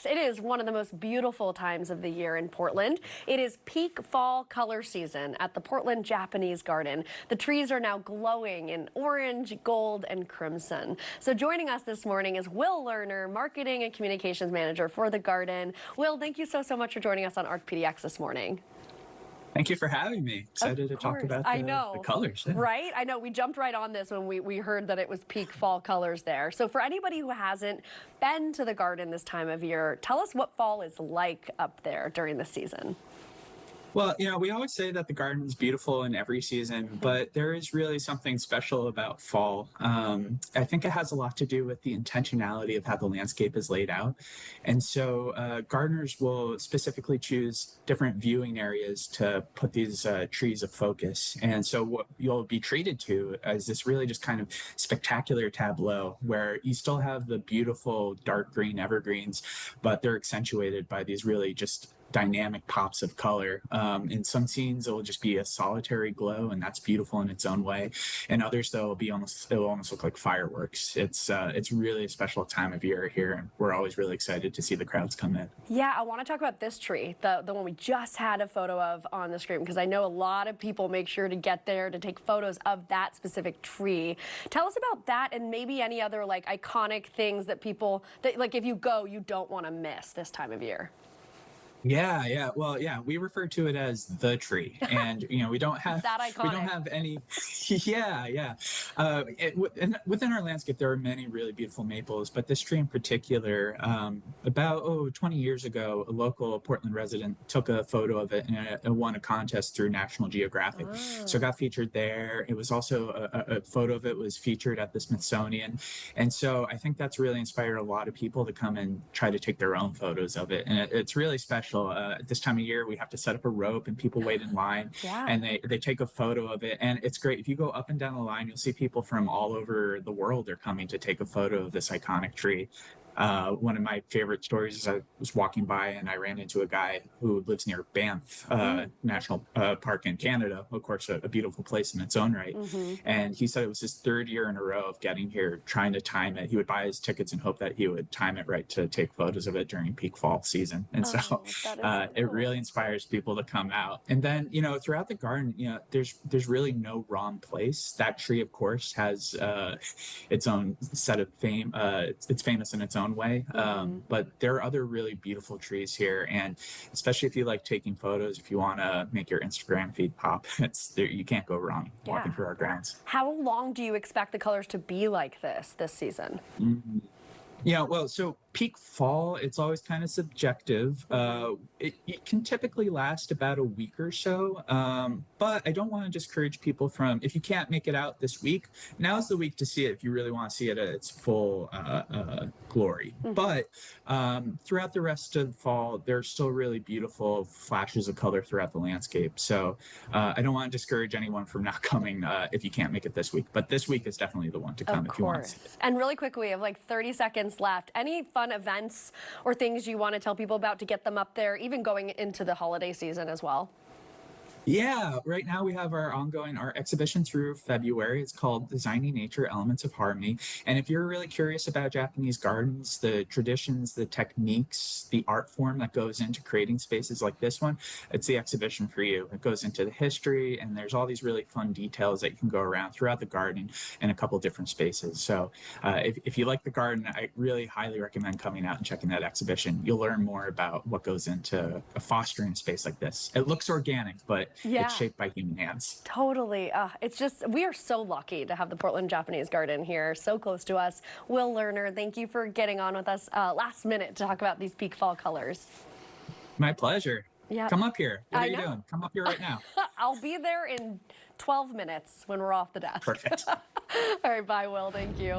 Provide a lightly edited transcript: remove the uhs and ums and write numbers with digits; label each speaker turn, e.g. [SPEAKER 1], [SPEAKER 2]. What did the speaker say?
[SPEAKER 1] It is one of the most beautiful times of the year in Portland. It is peak fall color season at the Portland Japanese Garden. The trees are now glowing in orange, gold, and crimson. So joining us this morning is Will Lerner, Marketing and Communications Manager for the Garden. Will, thank you so much for joining us on ARC PDX this morning.
[SPEAKER 2] Thank you for having me. Excited to talk about the colors. Yeah.
[SPEAKER 1] Right? I know we jumped right on this when we heard that it was peak fall colors there. So for anybody who hasn't been to the garden this time of year, tell us what fall is like up there during the season.
[SPEAKER 2] Well, we always say that the garden is beautiful in every season, but there is really something special about fall. I think it has a lot to do with the intentionality of how the landscape is laid out. And so gardeners will specifically choose different viewing areas to put these trees of focus. And so what you'll be treated to is this really just kind of spectacular tableau where you still have the beautiful dark green evergreens, but they're accentuated by these really just dynamic pops of color. In some scenes, it will just be a solitary glow, and that's beautiful in its own way. And others, though, it'll almost look like fireworks. It's really a special time of year here, and we're always really excited to see the crowds come in.
[SPEAKER 1] Yeah, I want to talk about this tree, the one we just had a photo of on the screen, because I know a lot of people make sure to get there to take photos of that specific tree. Tell us about that and maybe any other like iconic things that people, that like if you go, you don't want to miss this time of year.
[SPEAKER 2] Yeah. Well, yeah, we refer to it as the tree, and we don't have
[SPEAKER 1] that iconic.
[SPEAKER 2] We don't have any. Yeah. Within our landscape, there are many really beautiful maples, but this tree in particular, about 20 years ago, a local Portland resident took a photo of it and won a contest through National Geographic. So it got featured there. It was also a photo of it was featured at the Smithsonian, and so I think that's really inspired a lot of people to come and try to take their own photos of it, and it's really special. At this time of year, we have to set up a rope and people wait in line, and they take a photo of it, and it's great. If you go up and down the line, you'll see people from all over the world are coming to take a photo of this iconic tree. One of my favorite stories is I was walking by and I ran into a guy who lives near Banff National Park in Canada, of course, a beautiful place in its own right. And he said it was his third year in a row of getting here, trying to time it. He would buy his tickets and hope that he would time it right to take photos of it during peak fall season. And so it really inspires people to come out. And then, throughout the garden, there's really no wrong place. That tree, of course, has its own set of fame. It's famous in its own way, but there are other really beautiful trees here, and especially if you like taking photos, if you want to make your Instagram feed pop, you can't go wrong walking through our grounds.
[SPEAKER 1] How long do you expect the colors to be like this season?
[SPEAKER 2] Yeah, well, so peak fall, it's always kind of subjective. It can typically last about a week or so, but I don't want to discourage people from, if you can't make it out this week, now's the week to see it if you really want to see it at its full glory. But throughout the rest of fall, there's still really beautiful flashes of color throughout the landscape. So I don't want to discourage anyone from not coming if you can't make it this week, but this week is definitely the one to come if you want to see it.
[SPEAKER 1] And really quickly, we have like 30 seconds left. Any fun events or things you want to tell people about to get them up there, even going into the holiday season as well?
[SPEAKER 2] Yeah, right now we have our exhibition through February. It's called Designing Nature Elements of Harmony. And if you're really curious about Japanese gardens, the traditions, the techniques, the art form that goes into creating spaces like this one, it's the exhibition for you. It goes into the history, and there's all these really fun details that you can go around throughout the garden in a couple different spaces. So if you like the garden, I really highly recommend coming out and checking that exhibition. You'll learn more about what goes into fostering a space like this. It looks organic, but it's shaped by human hands.
[SPEAKER 1] Totally. It's just, we are so lucky to have the Portland Japanese Garden here, so close to us. Will Lerner, thank you for getting on with us last minute to talk about these peak fall colors.
[SPEAKER 2] My pleasure.
[SPEAKER 1] Yeah.
[SPEAKER 2] Come up here. What are you doing? Come up here right now.
[SPEAKER 1] I'll be there in 12 minutes when we're off the desk.
[SPEAKER 2] Perfect.
[SPEAKER 1] All right, bye, Will. Thank you.